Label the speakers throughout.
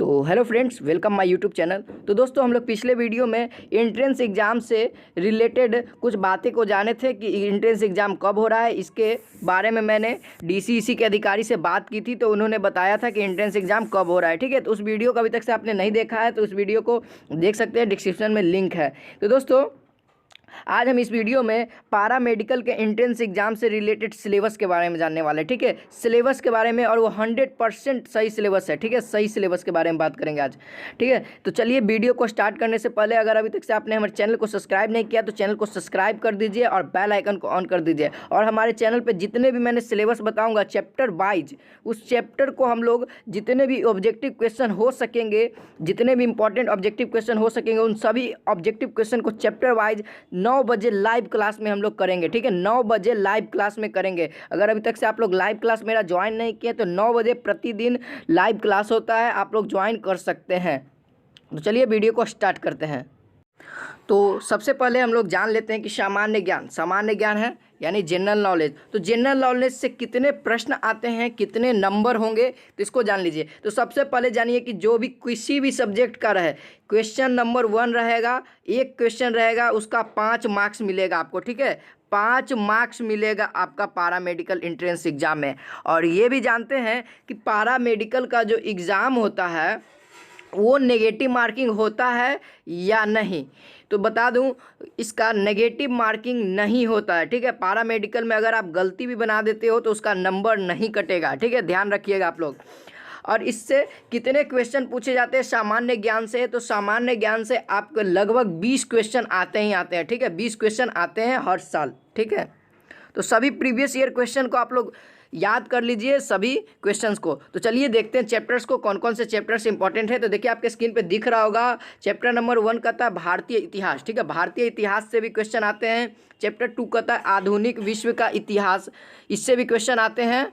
Speaker 1: तो hello friends, welcome my YouTube channel. तो दोस्तों, हम लोग पिछले वीडियो में एंट्रेंस एग्ज़ाम से रिलेटेड कुछ बातें को जाने थे कि एंट्रेंस एग्ज़ाम कब हो रहा है। इसके बारे में मैंने डीसीईसी के अधिकारी से बात की थी, तो उन्होंने बताया था कि एंट्रेंस एग्ज़ाम कब हो रहा है। ठीक है, तो उस वीडियो को अभी तक से आपने नहीं देखा है तो उस वीडियो को देख सकते हैं, डिस्क्रिप्शन में लिंक है। तो दोस्तों, आज हम इस वीडियो में पारा मेडिकल के एंट्रेंस एग्जाम से रिलेटेड सिलेबस के बारे में जानने वाले हैं। ठीक है, सिलेबस के बारे में, और वो 100% सही सिलेबस है। ठीक है, सही सिलेबस के बारे में बात करेंगे आज। ठीक है, तो चलिए वीडियो को स्टार्ट करने से पहले अगर अभी तक से आपने हमारे चैनल को सब्सक्राइब नहीं किया तो चैनल को सब्सक्राइब कर दीजिए और बेल आइकन को ऑन कर दीजिए। और हमारे चैनल पर जितने भी मैंने सिलेबस बताऊँगा चैप्टर वाइज, उस चैप्टर को हम लोग जितने भी ऑब्जेक्टिव क्वेश्चन हो सकेंगे, जितने भी इंपॉर्टेंट ऑब्जेक्टिव क्वेश्चन हो सकेंगे, उन सभी ऑब्जेक्टिव क्वेश्चन को चैप्टर वाइज 9 बजे लाइव क्लास में हम लोग करेंगे। ठीक है, 9 बजे लाइव क्लास में करेंगे। अगर अभी तक से आप लोग लाइव क्लास मेरा ज्वाइन नहीं किए तो 9 बजे प्रतिदिन लाइव क्लास होता है, आप लोग ज्वाइन कर सकते हैं। तो चलिए वीडियो को स्टार्ट करते हैं। तो सबसे पहले हम लोग जान लेते हैं कि सामान्य ज्ञान है यानी जनरल नॉलेज। तो जनरल नॉलेज से कितने प्रश्न आते हैं, कितने नंबर होंगे, तो इसको जान लीजिए। तो सबसे पहले जानिए कि जो भी किसी भी सब्जेक्ट का रहे, क्वेश्चन नंबर 1 रहेगा, एक क्वेश्चन रहेगा, उसका 5 मार्क्स मिलेगा आपको। ठीक है, 5 मार्क्स मिलेगा आपका पारा मेडिकल एंट्रेंस एग्जाम में। और ये भी जानते हैं कि पारा मेडिकल का जो एग्ज़ाम होता है वो नेगेटिव मार्किंग होता है या नहीं। तो बता दूं, इसका नेगेटिव मार्किंग नहीं होता है। ठीक है, पारा मेडिकल में अगर आप गलती भी बना देते हो तो उसका नंबर नहीं कटेगा। ठीक है, ध्यान रखिएगा आप लोग। और इससे कितने क्वेश्चन पूछे जाते हैं सामान्य ज्ञान से, तो सामान्य ज्ञान से आपको लगभग 20 क्वेश्चन आते ही आते हैं। ठीक है, 20 क्वेश्चन आते हैं हर साल। ठीक है, तो सभी प्रीवियस ईयर क्वेश्चन को आप लोग याद कर लीजिए, सभी क्वेश्चंस को। तो चलिए देखते हैं चैप्टर्स को, कौन कौन से चैप्टर्स इंपॉर्टेंट है। तो देखिए आपके स्क्रीन पे दिख रहा होगा, चैप्टर नंबर 1 कहता है भारतीय इतिहास। ठीक है, भारतीय इतिहास से भी क्वेश्चन आते हैं। चैप्टर 2 कहता है आधुनिक विश्व का इतिहास, इससे भी क्वेश्चन आते हैं।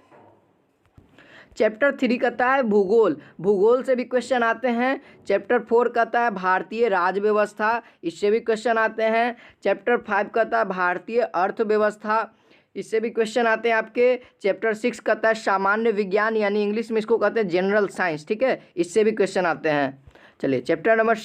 Speaker 1: चैप्टर 3 कहता है भूगोल से भी क्वेश्चन आते हैं। चैप्टर 4 कहता है भारतीय राज्य व्यवस्था, इससे भी क्वेश्चन आते हैं। चैप्टर 5 कहता है भारतीय अर्थव्यवस्था, इससे भी क्वेश्चन आते हैं आपके। चैप्टर 6 कहता है सामान्य विज्ञान, यानी इंग्लिश में इसको कहते हैं जनरल साइंस। ठीक है, इससे भी क्वेश्चन आते हैं। चलिए चैप्टर नंबर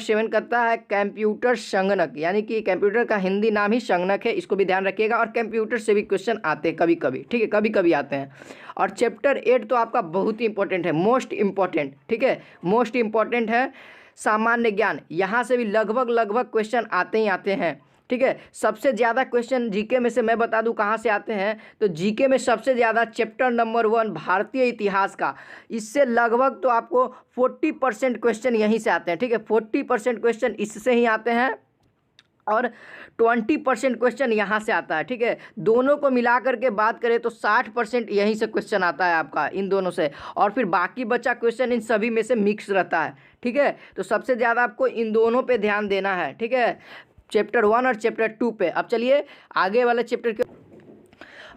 Speaker 1: 7 कहता है कंप्यूटर संगणक, यानी कि कंप्यूटर का हिंदी नाम ही संगणक है, इसको भी ध्यान रखिएगा। और कंप्यूटर से भी क्वेश्चन आते हैं कभी कभी। ठीक है, कभी कभी आते हैं। और चैप्टर 8 तो आपका बहुत ही इंपॉर्टेंट है, मोस्ट इंपॉर्टेंट। ठीक है, मोस्ट इंपॉर्टेंट है सामान्य ज्ञान। यहाँ से भी लगभग क्वेश्चन आते ही आते हैं। ठीक है, सबसे ज़्यादा क्वेश्चन जीके में से मैं बता दूं कहाँ से आते हैं। तो जीके में सबसे ज़्यादा चैप्टर नंबर 1 भारतीय इतिहास का, इससे लगभग तो आपको 40% क्वेश्चन यहीं से आते हैं। ठीक है, 40% क्वेश्चन इससे ही आते हैं और 20% क्वेश्चन यहाँ से आता है। ठीक है, दोनों को मिला करके बात करें तो 60% यहीं से क्वेश्चन आता है आपका, इन दोनों से। और फिर बाकी बचा क्वेश्चन इन सभी में से मिक्स रहता है। ठीक है, तो सबसे ज़्यादा आपको इन दोनों पे ध्यान देना है। ठीक है, चैप्टर 1 और चैप्टर 2 पे। अब चलिए आगे वाले चैप्टर के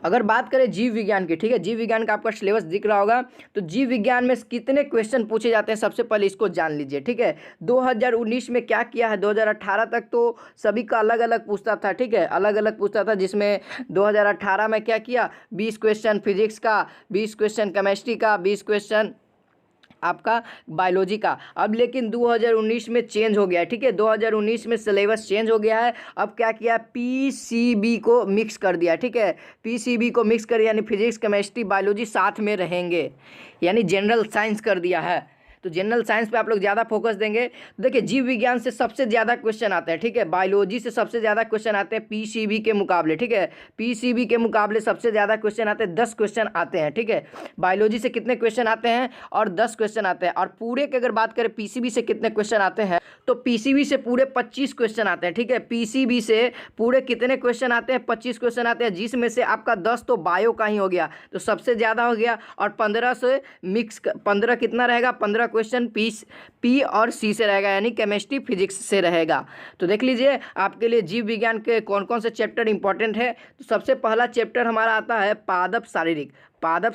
Speaker 1: अगर बात करें जीव विज्ञान की। ठीक है, जीव विज्ञान का आपका सिलेबस दिख रहा होगा। तो जीव विज्ञान में कितने क्वेश्चन पूछे जाते हैं, सबसे पहले इसको जान लीजिए। ठीक है, 2019 में क्या किया है, 2018 तक तो सभी का अलग अलग पूछता था। ठीक है, अलग अलग पूछता था, जिसमें 2018 में क्या किया, 20 क्वेश्चन फिजिक्स का, 20 क्वेश्चन केमिस्ट्री का, 20 क्वेश्चन आपका बायोलॉजी का। अब लेकिन 2019 में चेंज हो गया है। ठीक है, 2019 में सिलेबस चेंज हो गया है। अब क्या किया, पीसीबी को मिक्स कर दिया। ठीक है, पीसीबी को मिक्स कर, यानी फिजिक्स केमिस्ट्री बायोलॉजी साथ में रहेंगे, यानी जनरल साइंस कर दिया है। तो जनरल साइंस पे आप लोग ज़्यादा फोकस देंगे। तो देखिए, जीव विज्ञान से सबसे ज़्यादा क्वेश्चन आते हैं। ठीक है, बायोलॉजी से सबसे ज़्यादा क्वेश्चन आते हैं पीसीबी के मुकाबले। ठीक है, पीसीबी के मुकाबले सबसे ज़्यादा क्वेश्चन आते हैं, 10 क्वेश्चन आते हैं। ठीक है, बायोलॉजी से कितने क्वेश्चन आते हैं, और 10 क्वेश्चन आते हैं। और पूरे की अगर बात करें पीसीबी से कितने क्वेश्चन आते हैं, तो पीसीबी से पूरे 25 क्वेश्चन आते हैं। ठीक है, पीसीबी से पूरे कितने क्वेश्चन आते हैं, 25 क्वेश्चन आते हैं, जिसमें से आपका 10 तो बायो का ही हो गया, तो सबसे ज़्यादा हो गया। और 15 से मिक्स 15 कितना रहेगा, 15 क्वेश्चन पी और सी से रहेगा, यानी केमिस्ट्री फिजिक्स से रहेगा। तो देख लीजिए आपके लिए जीव विज्ञान के कौन कौन से चैप्टर इंपॉर्टेंट है। तो सबसे पहला चैप्टर हमारा आता है पादप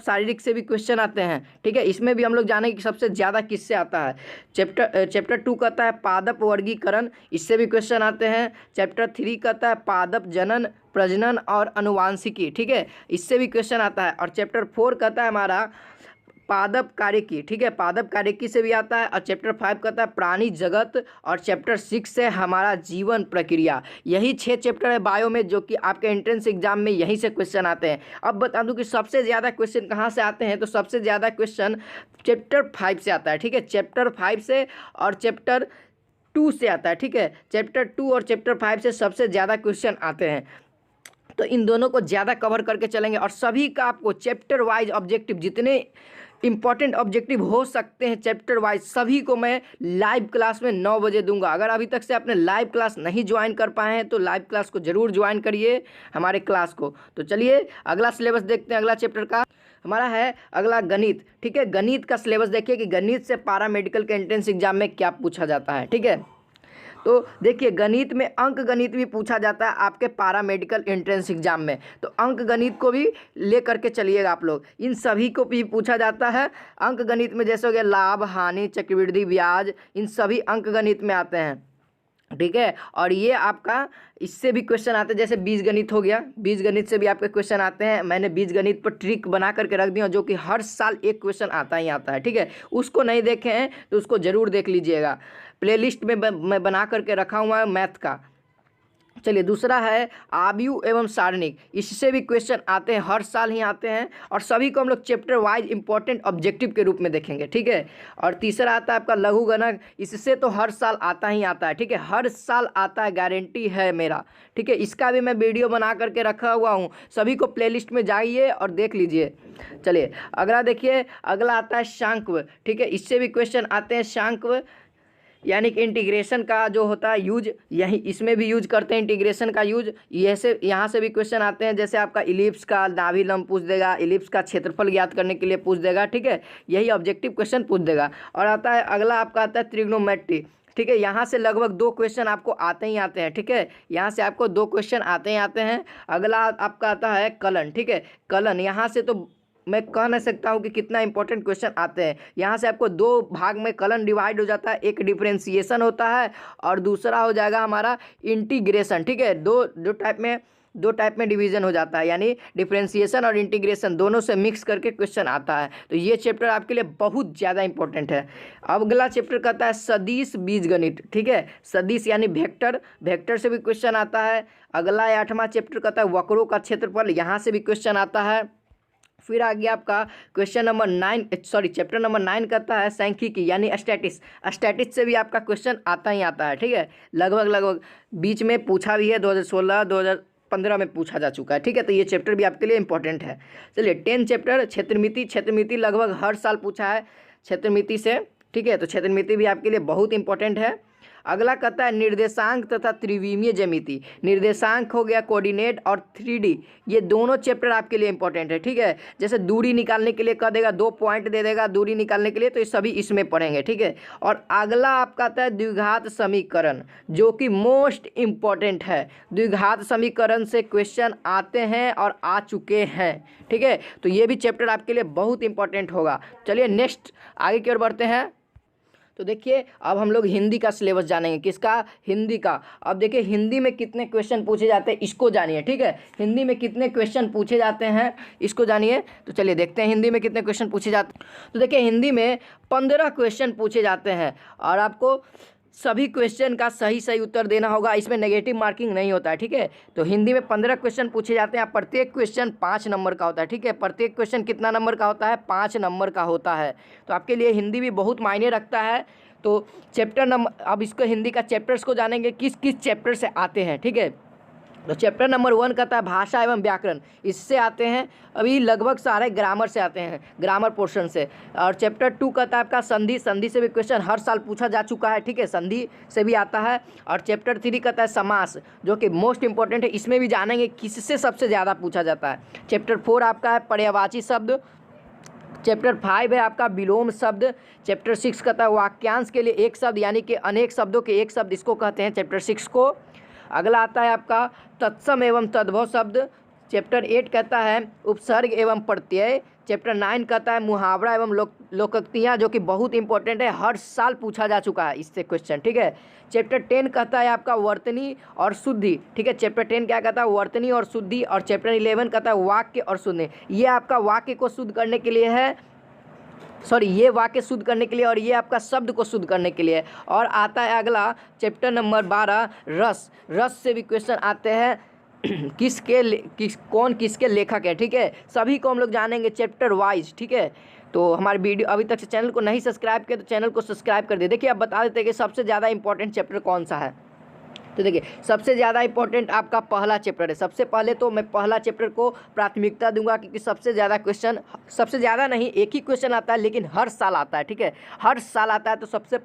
Speaker 1: शारीरिक से भी क्वेश्चन आते हैं। ठीक है, इसमें भी हम लोग जाने कि सबसे ज़्यादा किससे आता है। चैप्टर 2 कहता है पादप वर्गीकरण, इससे भी क्वेश्चन आते हैं। चैप्टर 3 कहता है पादप जनन, प्रजनन और अनुवांशिकी। ठीक है, इससे भी क्वेश्चन आता है। और चैप्टर 4 कहता है हमारा पादप कार्यकी, ठीक है, पादप कार्यकी से भी आता है। और चैप्टर 5 कहता है प्राणी जगत, और चैप्टर 6 है हमारा जीवन प्रक्रिया। यही 6 चैप्टर है बायो में जो कि आपके एंट्रेंस एग्जाम में यहीं से क्वेश्चन आते हैं। अब बता दूं कि सबसे ज़्यादा क्वेश्चन कहाँ से आते हैं, तो सबसे ज़्यादा क्वेश्चन चैप्टर 5 से आता है, ठीक है, चैप्टर 5 से और चैप्टर 2 से आता है, ठीक है, चैप्टर 2 और चैप्टर 5 से सबसे ज़्यादा क्वेश्चन आते हैं। तो इन दोनों को ज़्यादा कवर करके चलेंगे और सभी का आपको चैप्टर वाइज ऑब्जेक्टिव, जितने इंपॉर्टेंट ऑब्जेक्टिव हो सकते हैं चैप्टर वाइज, सभी को मैं लाइव क्लास में 9 बजे दूंगा। अगर अभी तक से आपने लाइव क्लास नहीं ज्वाइन कर पाए हैं तो लाइव क्लास को ज़रूर ज्वाइन करिए हमारे क्लास को। तो चलिए अगला सिलेबस देखते हैं। अगला चैप्टर का हमारा है अगला गणित, ठीक है। गणित का सिलेबस देखिए कि गणित से पारा मेडिकल के एंट्रेंस एग्जाम में क्या पूछा जाता है, ठीक है। तो देखिए गणित में अंक गणित भी पूछा जाता है आपके पारा मेडिकल एंट्रेंस एग्जाम में, तो अंक गणित को भी ले करके चलिएगा आप लोग। इन सभी को भी पूछा जाता है अंक गणित में, जैसे हो गया लाभ हानि चक्रवृद्धि ब्याज, इन सभी अंक गणित में आते हैं, ठीक है। और ये आपका इससे भी क्वेश्चन आते हैं, जैसे बीज गणित हो गया, बीज गणित से भी आपके क्वेश्चन आते हैं। मैंने बीज गणित पर ट्रिक बना करके रख दिया जो कि हर साल एक क्वेश्चन आता ही आता है, ठीक है। उसको नहीं देखे हैं तो उसको ज़रूर देख लीजिएगा, प्लेलिस्ट में मैं बना करके रखा हुआ है मैथ का। चलिए दूसरा है आव्यूह एवं सारणिक, इससे भी क्वेश्चन आते हैं, हर साल ही आते हैं और सभी को हम लोग चैप्टर वाइज इंपॉर्टेंट ऑब्जेक्टिव के रूप में देखेंगे, ठीक है। और तीसरा आता है आपका लघु गणक, इससे तो हर साल आता ही आता है, ठीक है, हर साल आता है, गारंटी है मेरा, ठीक है। इसका भी मैं वीडियो बना करके रखा हुआ हूँ, सभी को प्लेलिस्ट में जाइए और देख लीजिए। चलिए अगला देखिए, अगला आता है शांक्व, ठीक है, इससे भी क्वेश्चन आते हैं। शांक्व यानी कि इंटीग्रेशन का जो होता है यूज, यही इसमें भी यूज करते हैं इंटीग्रेशन का यूज। यहाँ से भी क्वेश्चन आते हैं, जैसे आपका इलिप्स का नाभि लंब पूछ देगा, इलिप्स का क्षेत्रफल ज्ञात करने के लिए पूछ देगा, ठीक है, यही ऑब्जेक्टिव क्वेश्चन पूछ देगा। और आता है अगला आपका आता है ट्रिग्नोमेट्री, ठीक है, यहाँ से लगभग 2 क्वेश्चन आपको आते ही आते हैं, ठीक है, यहाँ से आपको 2 क्वेश्चन आते ही आते हैं। अगला आपका आता है कलन, ठीक है, कलन, यहाँ से तो मैं कह नहीं सकता हूँ कि कितना इंपॉर्टेंट क्वेश्चन आते हैं। यहाँ से आपको 2 भाग में कलन डिवाइड हो जाता है, एक डिफरेंशिएशन होता है और दूसरा हो जाएगा हमारा इंटीग्रेशन, ठीक है। दो टाइप में डिवीजन हो जाता है, यानी डिफरेंशिएशन और इंटीग्रेशन दोनों से मिक्स करके क्वेश्चन आता है। तो ये चैप्टर आपके लिए बहुत ज़्यादा इंपॉर्टेंट है। अब अगला चैप्टर कहता है सदिश बीजगणित, ठीक है, सदिश यानी वेक्टर, वेक्टर से भी क्वेश्चन आता है। अगला 8वां चैप्टर कहता है वक्रों का क्षेत्रफल, यहाँ से भी क्वेश्चन आता है। फिर आ गया आपका क्वेश्चन नंबर 9, चैप्टर नंबर 9 कहता है सांख्यिकी यानी स्टैटिस्टिक्स, स्टैटिस्टिक्स से भी आपका क्वेश्चन आता ही आता है, ठीक है, लगभग बीच में पूछा भी है, 2016 2015 में पूछा जा चुका है, ठीक है। तो ये चैप्टर भी आपके लिए इंपॉर्टेंट है। चलिए 10 चैप्टर क्षेत्रमिति, क्षेत्रमिति लगभग हर साल पूछा है क्षेत्रमिति से, ठीक है, तो क्षेत्रमिति भी आपके लिए बहुत इंपॉर्टेंट है। अगला कहता है निर्देशांक तथा त्रिविमीय ज्यामिति, निर्देशांक हो गया कोऑर्डिनेट और 3D, ये दोनों चैप्टर आपके लिए इंपॉर्टेंट है, ठीक है। जैसे दूरी निकालने के लिए कह देगा, 2 पॉइंट दे देगा दूरी निकालने के लिए, तो ये सभी इसमें पढ़ेंगे, ठीक है। और अगला आपका आता है द्विघात समीकरण, जो कि मोस्ट इम्पॉर्टेंट है। द्विघात समीकरण से क्वेश्चन आते हैं और आ चुके हैं, ठीक है, तो ये भी चैप्टर आपके लिए बहुत इंपॉर्टेंट होगा। चलिए नेक्स्ट आगे की ओर बढ़ते हैं। तो देखिए अब हम लोग हिंदी का सिलेबस जानेंगे, किसका, हिंदी का। अब देखिए हिंदी में कितने क्वेश्चन पूछे जाते हैं इसको जानिए, ठीक है, हिंदी में कितने क्वेश्चन पूछे जाते हैं इसको जानिए। तो चलिए देखते हैं हिंदी में कितने क्वेश्चन पूछे जाते हैं। तो देखिए हिंदी में 15 क्वेश्चन पूछे जाते हैं और आपको सभी क्वेश्चन का सही उत्तर देना होगा, इसमें नेगेटिव मार्किंग नहीं होता है, ठीक है। तो हिंदी में 15 क्वेश्चन पूछे जाते हैं, प्रत्येक क्वेश्चन 5 नंबर का होता है, ठीक है, प्रत्येक क्वेश्चन कितना नंबर का होता है, 5 नंबर का होता है। तो आपके लिए हिंदी भी बहुत मायने रखता है। तो चैप्टर नंबर, अब इसको हिंदी का चैप्टर्स को जानेंगे किस किस चैप्टर से आते हैं, ठीक है। तो चैप्टर नंबर 1 कहता है भाषा एवं व्याकरण, इससे आते हैं, अभी लगभग सारे ग्रामर से आते हैं, ग्रामर पोर्शन से। और चैप्टर 2 कहता है आपका संधि, संधि से भी क्वेश्चन हर साल पूछा जा चुका है, ठीक है, संधि से भी आता है। और चैप्टर 3 कहता है समास, जो कि मोस्ट इंपॉर्टेंट है, इसमें भी जानेंगे किससे सबसे ज़्यादा पूछा जाता है। चैप्टर 4 आपका है पर्यायवाची शब्द। चैप्टर 5 है आपका विलोम शब्द। चैप्टर 6 कहता है वाक्यांश के लिए एक शब्द, यानी कि अनेक शब्दों के एक शब्द, इसको कहते हैं चैप्टर 6 को। अगला आता है आपका तत्सम एवं तद्भव शब्द। चैप्टर 8 कहता है उपसर्ग एवं प्रत्यय। चैप्टर 9 कहता है मुहावरा एवं लोकोक्तियाँ, जो कि बहुत इंपॉर्टेंट है, हर साल पूछा जा चुका है इससे क्वेश्चन, ठीक है। चैप्टर 10 कहता है आपका वर्तनी और शुद्धि, ठीक है, चैप्टर 10 क्या कहता है वर्तनी और शुद्धि। और चैप्टर 11 कहता है वाक्य और शुद्धि, ये आपका वाक्य को शुद्ध करने के लिए है। सॉरी ये वाक्य शुद्ध करने के लिए और ये आपका शब्द को शुद्ध करने के लिए। और आता है अगला चैप्टर नंबर 12 रस। रस से भी क्वेश्चन आते हैं कौन किसके लेखक है, ठीक है। सभी को हम लोग जानेंगे चैप्टर वाइज, ठीक है। तो हमारे वीडियो अभी तक से चैनल को नहीं सब्सक्राइब किया तो चैनल को सब्सक्राइब कर दिए। देखिए अब बता देते हैं कि सबसे ज़्यादा इंपॉर्टेंट चैप्टर कौन सा है। तो देखिए सबसे ज़्यादा इंपॉर्टेंट आपका पहला चैप्टर है। सबसे पहले तो मैं पहला चैप्टर को प्राथमिकता दूंगा क्योंकि सबसे ज़्यादा क्वेश्चन, सबसे ज़्यादा नहीं एक ही क्वेश्चन आता है लेकिन हर साल आता है, ठीक है। हर साल आता है तो सबसे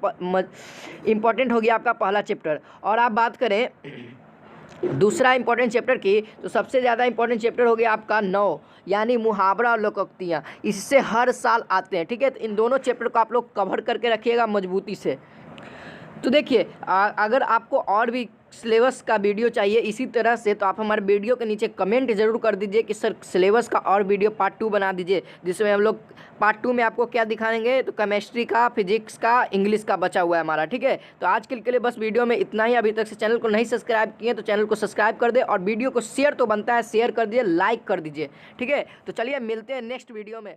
Speaker 1: इम्पॉर्टेंट हो गया आपका पहला चैप्टर। और आप बात करें दूसरा इंपॉर्टेंट चैप्टर की तो सबसे ज़्यादा इंपॉर्टेंट चैप्टर हो गया आपका 9 यानी मुहावरा और लोकोक्तियाँ। इससे हर साल आते हैं, ठीक है। तो इन दोनों चैप्टर को आप लोग कवर करके रखिएगा मजबूती से। तो देखिए अगर आपको और भी सिलेबस का वीडियो चाहिए इसी तरह से तो आप हमारे वीडियो के नीचे कमेंट ज़रूर कर दीजिए कि सर सिलेबस का और वीडियो पार्ट 2 बना दीजिए, जिसमें हम लोग पार्ट 2 में आपको क्या दिखाएंगे तो केमिस्ट्री का, फिजिक्स का, इंग्लिश का बचा हुआ है हमारा, ठीक है। तो आज के लिए बस वीडियो में इतना ही। अभी तक से चैनल को नहीं सब्सक्राइब किए तो चैनल को सब्सक्राइब कर दे और वीडियो को शेयर तो बनता है, शेयर कर दीजिए, लाइक कर दीजिए, ठीक है। तो चलिए मिलते हैं नेक्स्ट वीडियो में।